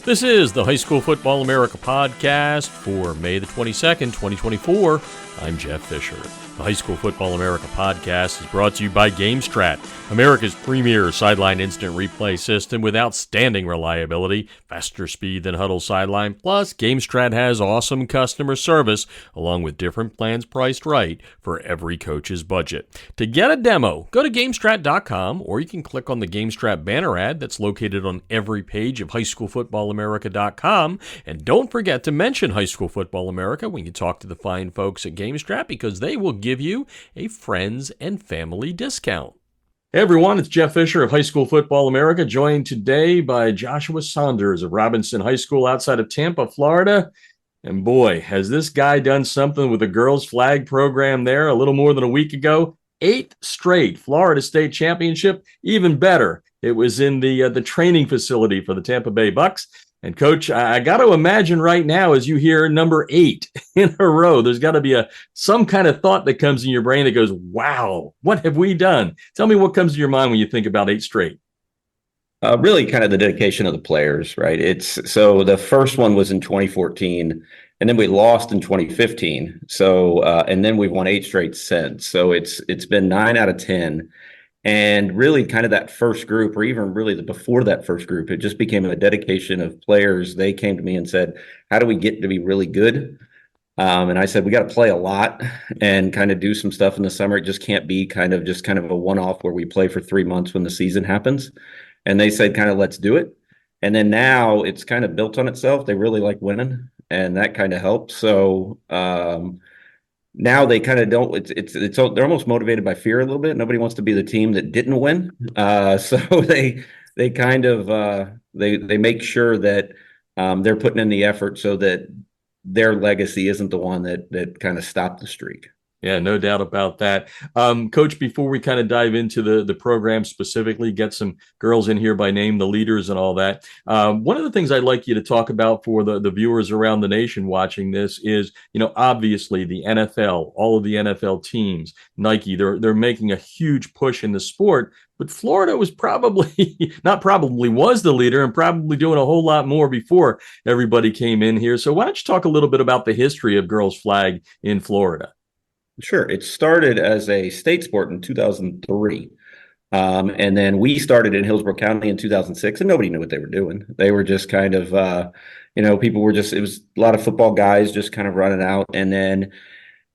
This is the High School Football America podcast for May the 22nd, 2024. I'm Jeff Fisher. The High School Football America podcast is brought to you by GameStrat, America's premier sideline instant replay system with outstanding reliability, faster speed than Huddle Sideline. Plus, GameStrat has awesome customer service along with different plans priced right for every coach's budget. To get a demo, go to GameStrat.com or you can click on the GameStrat banner ad that's located on every page of HighSchoolFootballAmerica.com. And don't forget to mention High School Football America when you talk to the fine folks at GameStrat because they will give you a friends and family discount. Hey everyone, it's Jeff Fisher of High School Football America, joined today by Joshua Saunders of Robinson High School outside of Tampa, Florida. And boy, has this guy done something with the girls flag program there a little more than a week ago. 8th straight Florida State Championship. Even better, it was in the training facility for the Tampa Bay Bucks. And Coach, I got to imagine right now as you hear number 8 in a row, there's got to be some kind of thought that comes in your brain that goes, wow, what have we done? Tell me what comes to your mind when you think about 8 straight. Really kind of the dedication of the players, right? So the first one was in 2014, and then we lost in 2015. So and then we've won 8 straight since. So it's been 9 out of 10. And really kind of that first group, or even really before that first group, it just became a dedication of players. They came to me and said, how do we get to be really good? And I said, we got to play a lot and kind of do some stuff in the summer. It just can't be kind of a one-off where we play for 3 months when the season happens. And they said, kind of, let's do it. And then now it's kind of built on itself. They really like winning, and that kind of helps. So now they kind of don't. They're almost motivated by fear a little bit. Nobody wants to be the team that didn't win. So they kind of they make sure that they're putting in the effort so that their legacy isn't the one that kind of stopped the streak. Yeah, no doubt about that. Coach, before we kind of dive into the program specifically, get some girls in here by name, the leaders and all that. One of the things I'd like you to talk about for the viewers around the nation watching this is, obviously the NFL, all of the NFL teams, Nike, they're making a huge push in the sport. But Florida was was the leader and probably doing a whole lot more before everybody came in here. So why don't you talk a little bit about the history of girls flag in Florida? Sure. It started as a state sport in 2003. And then we started in Hillsborough County in 2006, and nobody knew what they were doing. They were just kind of, people were it was a lot of football guys just kind of running out. And then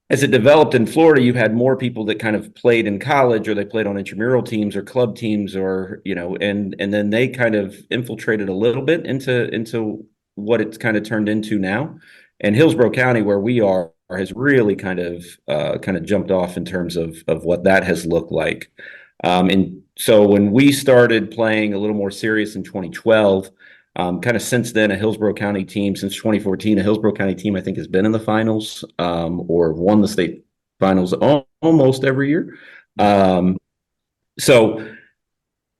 as it developed in Florida, you had more people that kind of played in college, or they played on intramural teams or club teams, or, and then they kind of infiltrated a little bit into what it's kind of turned into now. And Hillsborough County, where we are, has really kind of jumped off in terms of what that has looked like. And so when we started playing a little more serious in 2012, kind of since then, a Hillsborough County team, since 2014, a Hillsborough County team, I think, has been in the finals or won the state finals almost every year.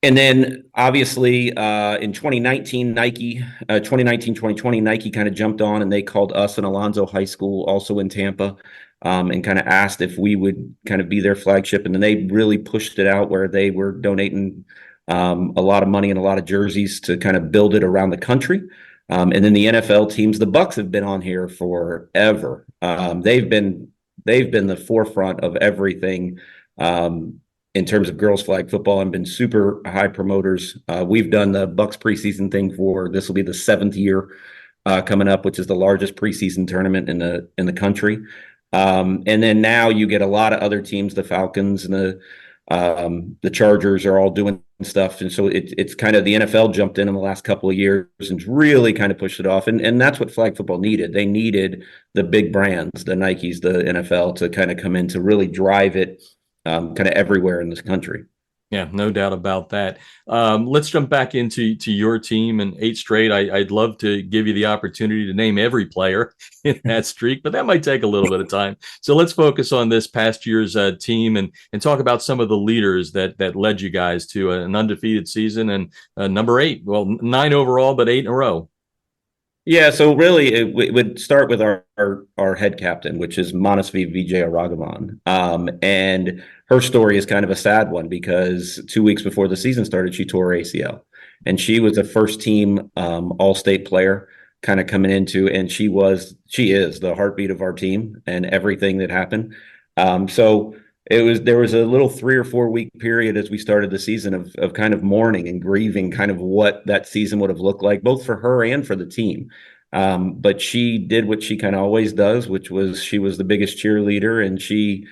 And then obviously in 2019, 2020, Nike kind of jumped on, and they called us and Alonzo High School, also in Tampa, and kind of asked if we would kind of be their flagship. And then they really pushed it out where they were donating a lot of money and a lot of jerseys to kind of build it around the country. And then the NFL teams, the Bucks have been on here forever. They've been the forefront of everything. In terms of girls flag football, and been super high promoters. We've done the Bucks preseason thing this will be the 7th year coming up, which is the largest preseason tournament in the country. And then now you get a lot of other teams, the Falcons and the Chargers are all doing stuff. And so it's kind of the NFL jumped in the last couple of years and really kind of pushed it off. And that's what flag football needed. They needed the big brands, the Nikes, the NFL, to kind of come in to really drive it kind of everywhere in this country. Yeah, no doubt about that. Let's jump back into your team and 8 straight. I'd love to give you the opportunity to name every player in that streak, but that might take a little bit of time. So let's focus on this past year's team and talk about some of the leaders that led you guys to an undefeated season and number 8. Well, 9 overall, but 8 in a row. Yeah, so really it would start with our head captain, which is Manasvi Vijay Aragavan. And her story is kind of a sad one because 2 weeks before the season started, she tore her ACL. and she was a first team all-state player kind of coming into, and she is the heartbeat of our team and everything that happened. So there was a little 3 or 4 week period as we started the season of kind of mourning and grieving kind of what that season would have looked like, both for her and for the team. But she did what she kind of always does, which was she was the biggest cheerleader, and she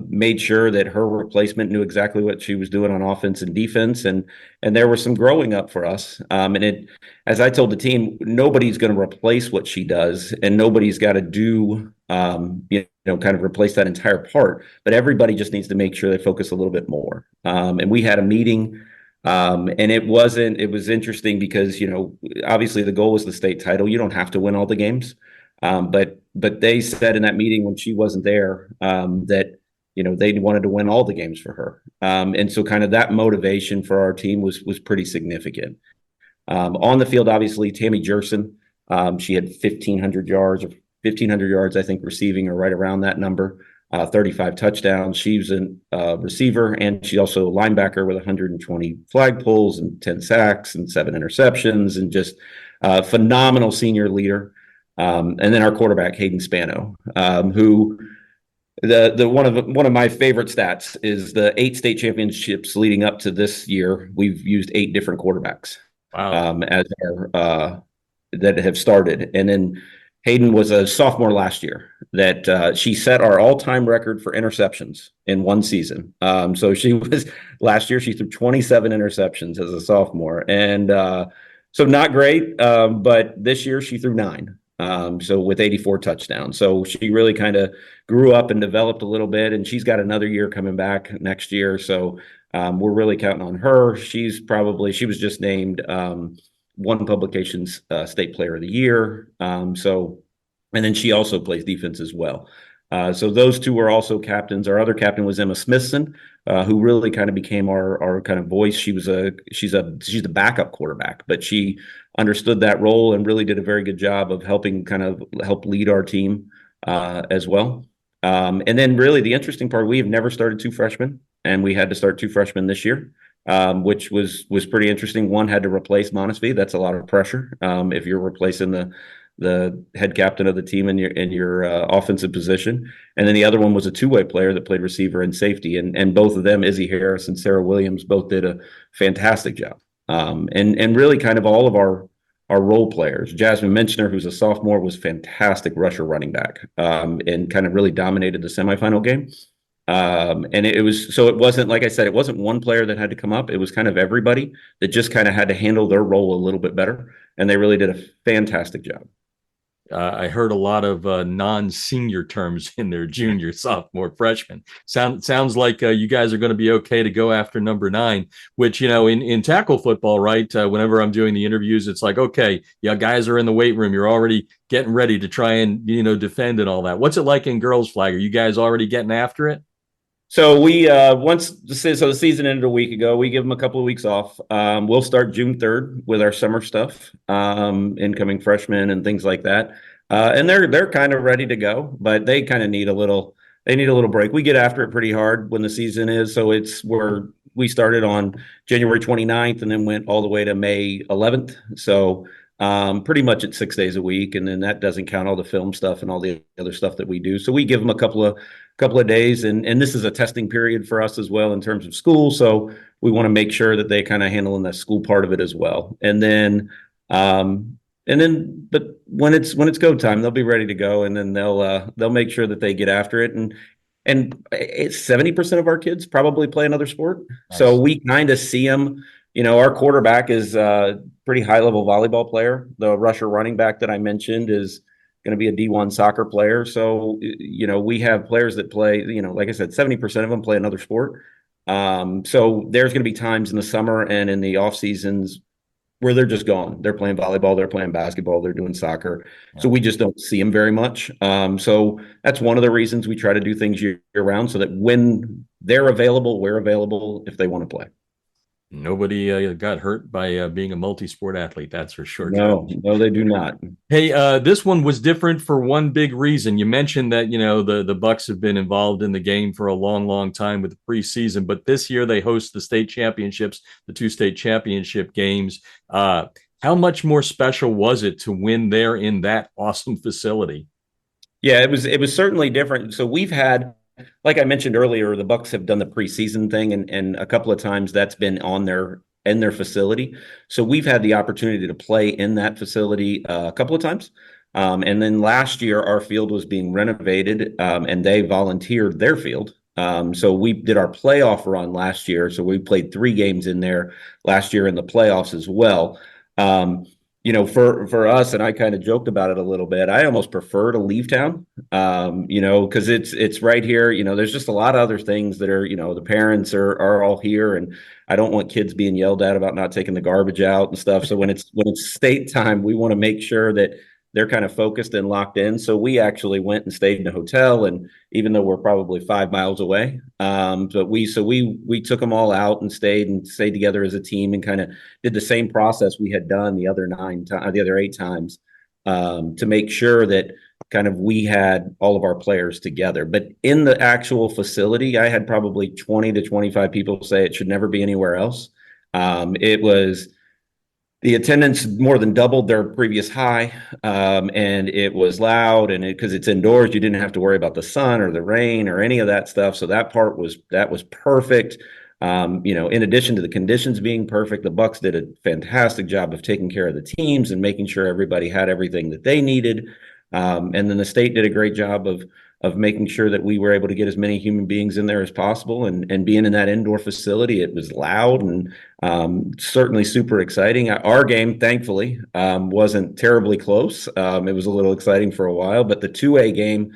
made sure that her replacement knew exactly what she was doing on offense and defense, and there was some growing up for us. And it, as I told the team, nobody's going to replace what she does, and nobody's got to do kind of replace that entire part. But everybody just needs to make sure they focus a little bit more. And we had a meeting. And it was interesting because, obviously the goal was the state title. You don't have to win all the games. But they said in that meeting when she wasn't there, that, they wanted to win all the games for her. And so kind of that motivation for our team was pretty significant. On the field, obviously, Tammy Jerson, she had 1,500 yards, I think, receiving, or right around that number. 35 touchdowns. She's a receiver, and she's also a linebacker with 120 flag pulls and 10 sacks and 7 interceptions, and just a phenomenal senior leader. And then our quarterback, Hayden Spano, who the one of my favorite stats is the 8 state championships leading up to this year. We've used 8 different quarterbacks. Wow. As our that have started, and then Hayden was a sophomore last year that she set our all-time record for interceptions in one season. So she was last year, she threw 27 interceptions as a sophomore. And so not great, but this year she threw 9. So with 84 touchdowns. So she really kind of grew up and developed a little bit, and she's got another year coming back next year. So we're really counting on her. She was just named One Publications State Player of the Year. And then she also plays defense as well. So those two are also captains. Our other captain was Emma Smithson, who really kind of became our kind of voice. She's the backup quarterback, but she understood that role and really did a very good job of help lead our team as well. And then really the interesting part, we have never started 2 freshmen, and we had to start 2 freshmen this year. Which was pretty interesting. One had to replace Montesby. That's a lot of pressure if you're replacing the head captain of the team in your offensive position. And then the other one was a 2-way player that played receiver and safety. And both of them, Izzy Harris and Sarah Williams, both did a fantastic job. And really kind of all of our role players. Jasmine Menchner, who's a sophomore, was fantastic rusher running back and kind of really dominated the semifinal game. And it wasn't, like I said, it wasn't one player that had to come up. It was kind of everybody that just kind of had to handle their role a little bit better. And they really did a fantastic job. I heard a lot of non-senior terms in there: junior, sophomore, freshman. Sounds like you guys are going to be okay to go after number 9, which, in tackle football, right? Whenever I'm doing the interviews, it's like, okay, yeah, guys are in the weight room. You're already getting ready to try and, defend and all that. What's it like in girls flag? Are you guys already getting after it? So we the season ended a week ago. We give them a couple of weeks off. We'll start June 3rd with our summer stuff, incoming freshmen and things like that. And they're kind of ready to go, but they kind of need a little break. We get after it pretty hard when the season is. So we started on January 29th and then went all the way to May 11th. So pretty much it's 6 days a week, and then that doesn't count all the film stuff and all the other stuff that we do. So we give them a couple of days, and this is a testing period for us as well in terms of school. So we want to make sure that they kind of handling that school part of it as well. But when it's go time, they'll be ready to go, and then they'll make sure that they get after it. And it's 70% of our kids probably play another sport. Nice. So we kind of see them. Our quarterback is a pretty high-level volleyball player. The rusher running back that I mentioned is going to be a D1 soccer player. So, we have players that play, like I said, 70% of them play another sport. So there's going to be times in the summer and in the off seasons where they're just gone. They're playing volleyball, they're playing basketball, they're doing soccer. Yeah. So we just don't see them very much. So that's one of the reasons we try to do things year round, so that when they're available, we're available if they want to play. Nobody got hurt by being a multi-sport athlete. That's for sure, No, Coach. no, they do not. Hey, this one was different for one big reason. You mentioned that the Bucks have been involved in the game for a long, long time with the preseason, but this year they host the state championships, the two state championship games. How much more special was it to win there in that awesome facility? Yeah, it was certainly different. So we've had, like I mentioned earlier, the Bucks have done the preseason thing, and a couple of times that's been on their in their facility. So we've had the opportunity to play in that facility a couple of times. And then last year, our field was being renovated, and they volunteered their field. So we did our playoff run last year. So we played 3 games in there last year in the playoffs as well. Um, for us, and I kind of joked about it a little bit. I almost prefer to leave town, because it's right here. There's just a lot of other things that are, the parents are all here, and I don't want kids being yelled at about not taking the garbage out and stuff. So when it's state time, we want to make sure that they're kind of focused and locked in. So we actually went and stayed in a hotel, and even though we're probably 5 miles away, but we took them all out and stayed together as a team, and kind of did the same process we had done the other 8 times, to make sure that kind of we had all of our players together. But in the actual facility, I had probably 20 to 25 people say it should never be anywhere else. It was the attendance more than doubled their previous high, and it was loud, and because it's indoors, you didn't have to worry about the sun or the rain or any of that stuff. So that was perfect. In addition to the conditions being perfect, the Bucks did a fantastic job of taking care of the teams and making sure everybody had everything that they needed. And then the state did a great job of making sure that we were able to get as many human beings in there as possible. And being in that indoor facility, it was loud and certainly super exciting. Our game, thankfully, wasn't terribly close. It was a little exciting for a while, but the 2A game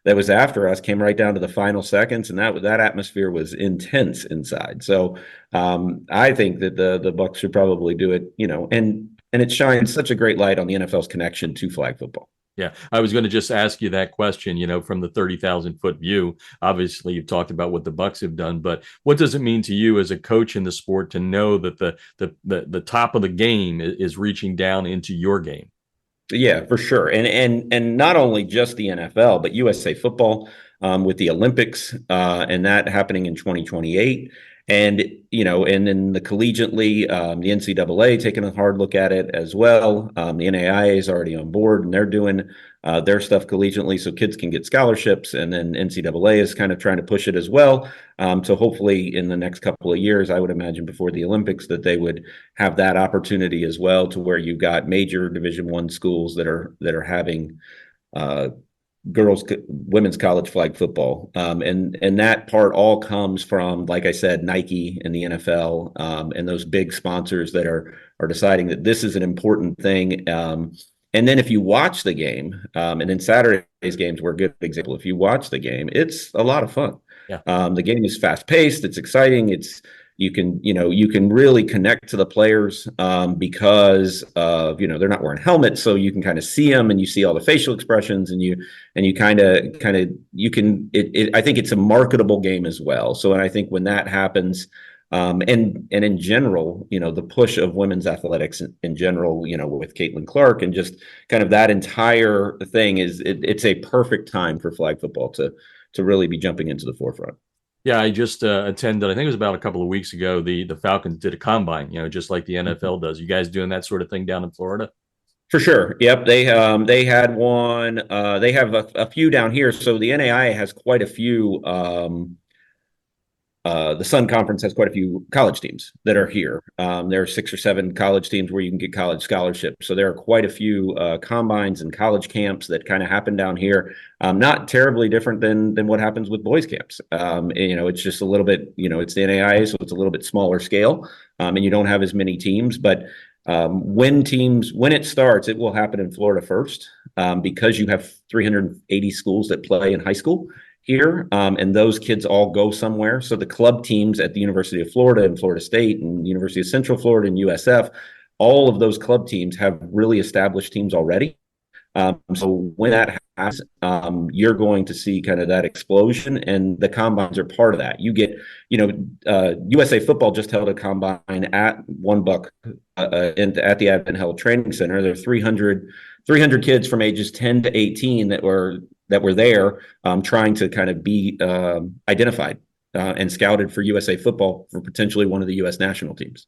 that was after us came right down to the final seconds, and that atmosphere was intense inside. So I think that the Bucks should probably do it, and it shines such a great light on the NFL's connection to flag football. Yeah, I was going to just ask you that question, from the 30,000-foot view. Obviously, you've talked about what the Bucks have done, but what does it mean to you as a coach in the sport to know that the top of the game is reaching down into your game? Yeah, for sure. And not only just the NFL, but USA football, with the Olympics, and that happening in 2028. And then the collegiately, the NCAA taking a hard look at it as well. The NAIA is already on board, and they're doing their stuff collegiately so kids can get scholarships. And then NCAA is kind of trying to push it as well. So hopefully in the next couple of years, I would imagine before the Olympics, that they would have that opportunity as well, to where you've got major Division I schools that are having uh, women's college flag football, and that part all comes from, like I said, Nike and the NFL, and those big sponsors that are deciding that this is an important thing. And then if you watch the game, and then Saturday's games were a good example. If you watch the game, it's a lot of fun. Yeah. The game is fast paced. It's exciting. You can really connect to the players, because of, they're not wearing helmets, so you can kind of see them, and you see all the facial expressions, and you kind of you can I think it's a marketable game as well. So, and I think when that happens, and in general, the push of women's athletics in general, with Caitlin Clark, and just kind of that entire thing, it's a perfect time for flag football to really be jumping into the forefront. Yeah, I just attended, I think it was about a couple of weeks ago, the Falcons did a combine, just like the NFL does. You guys doing that sort of thing down in Florida? For sure. Yep. They had one. They have a few down here. So the NAIA has quite a few. The Sun Conference has quite a few college teams that are here. There are 6 or 7 college teams where you can get college scholarships. So there are quite a few combines and college camps that kind of happen down here. Not terribly different than what happens with boys camps. It's just a little bit. It's the NAIA, so it's a little bit smaller scale, and you don't have as many teams. But when it starts, it will happen in Florida first, because you have 380 schools that play in high school here, and those kids all go somewhere. So the club teams at the University of Florida and Florida State and University of Central Florida and USF, all of those club teams have really established teams already. So when that happens, you're going to see kind of that explosion, and the combines are part of that. You get, USA Football just held a combine at One Buck at the Advent Health Training Center. There are 300 kids from ages 10 to 18 that were there trying to kind of be identified and scouted for USA Football for potentially one of the U.S. national teams.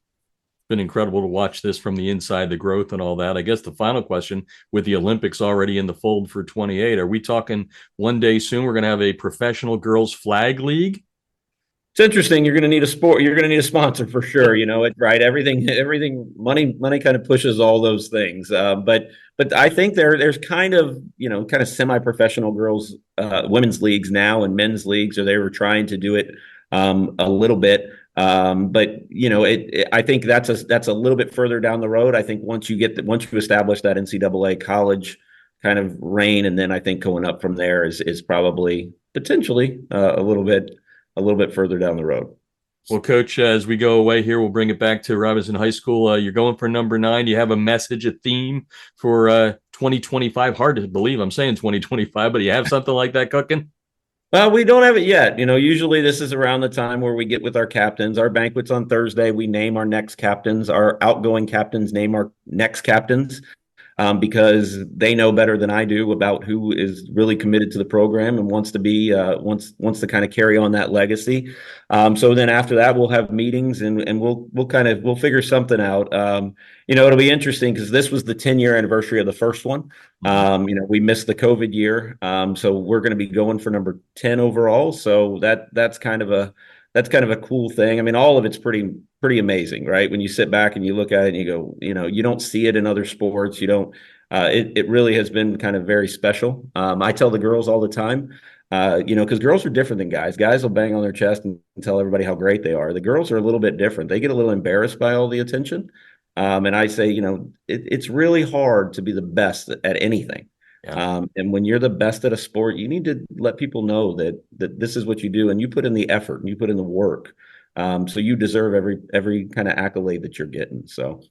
Been incredible to watch this from the inside, the growth and all that. I guess the final question, with the Olympics already in the fold for 28, are we talking one day soon we're going to have a professional girls flag league? It's interesting. You're going to need a sport. You're going to need a sponsor for sure. Right? Everything. Money kind of pushes all those things. But I think there's kind of semi-professional girls, women's leagues now and men's leagues, or they were trying to do it a little bit. But I think that's a little bit further down the road. I think once you establish that NCAA college kind of reign, and then I think going up from there is probably potentially a little bit further down the road. Well, Coach, as we go away here, we'll bring it back to Robinson High School. You're going for number 9. You have a message, a theme for 2025. Hard to believe I'm saying 2025, but you have something like that cooking? We don't have it yet. Usually this is around the time where we get with our captains. Our banquet's on Thursday. We name our next captains. Our outgoing captains name our next captains because they know better than I do about who is really committed to the program and wants to kind of carry on that legacy. So then after that, we'll have meetings and we'll figure something out. It'll be interesting because this was the 10-year anniversary of the first one. We missed the COVID year. So we're going to be going for number 10 overall. So that's kind of a cool thing. I mean, all of it's pretty amazing, right? When you sit back and you look at it and you go, you don't see it in other sports. You don't, it really has been kind of very special. I tell the girls all the time, because girls are different than guys. Guys will bang on their chest and tell everybody how great they are. The girls are a little bit different. They get a little embarrassed by all the attention. And I say, it's really hard to be the best at anything. Yeah. And when you're the best at a sport, you need to let people know that this is what you do, and you put in the effort and you put in the work. So you deserve every kind of accolade that you're getting. So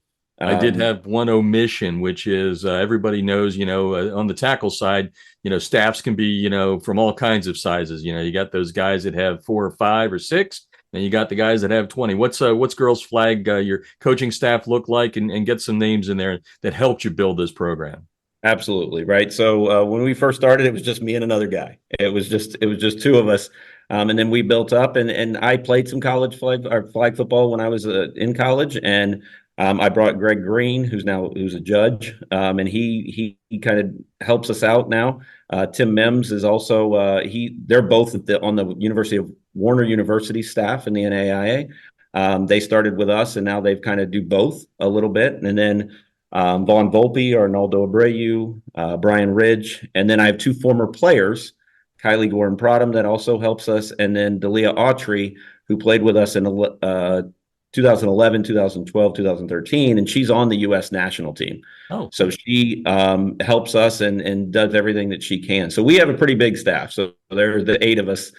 I did have one omission, which is everybody knows, on the tackle side, staffs can be, from all kinds of sizes. You got those guys that have 4 or 5 or 6. And you got the guys that have 20. What's girls flag your coaching staff look like, and get some names in there that helped you build this program? Absolutely. Right. So when we first started, it was just me and another guy. It was just 2 of us. And then we built up, and I played some college flag football when I was in college. And I brought Greg Green, who's a judge, and he kind of helps us out now. Tim Mims is also they're both on the University of Warner University staff in the NAIA. They started with us, and now they've kind of do both a little bit. And then Vaughn Volpe, Arnaldo Abreu, Brian Ridge, and then I have 2 former players, Kylie Gordon Prodham, that also helps us, and then Dalia Autry, who played with us in 2011, 2012, 2013, and she's on the U.S. national team. Oh, so she helps us and does everything that she can. So we have a pretty big staff. So there are the 8 of us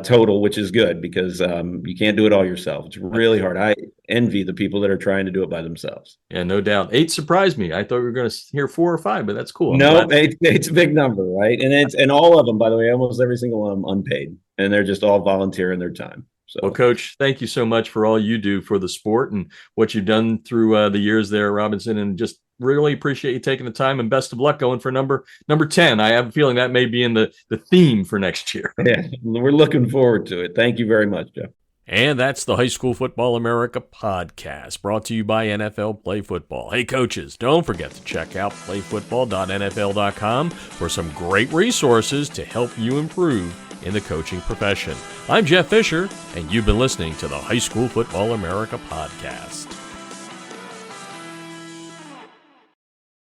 total, which is good because you can't do it all yourself. It's really hard. I envy the people that are trying to do it by themselves. Yeah, no doubt. 8 surprised me. I thought we were going to hear 4 or 5, but that's cool. No, it's a big number, right? And all of them, by the way, almost every single one of them unpaid, and they're just all volunteering their time. So. Well, Coach, thank you so much for all you do for the sport and what you've done through the years there, Robinson, and just really appreciate you taking the time, and best of luck going for number 10. I have a feeling that may be in the theme for next year. Yeah, we're looking forward to it. Thank you very much, Jeff. And that's the High School Football America podcast, brought to you by NFL Play Football. Hey, coaches, don't forget to check out playfootball.nfl.com for some great resources to help you improve in the coaching profession. I'm Jeff Fisher, and you've been listening to the High School Football America podcast.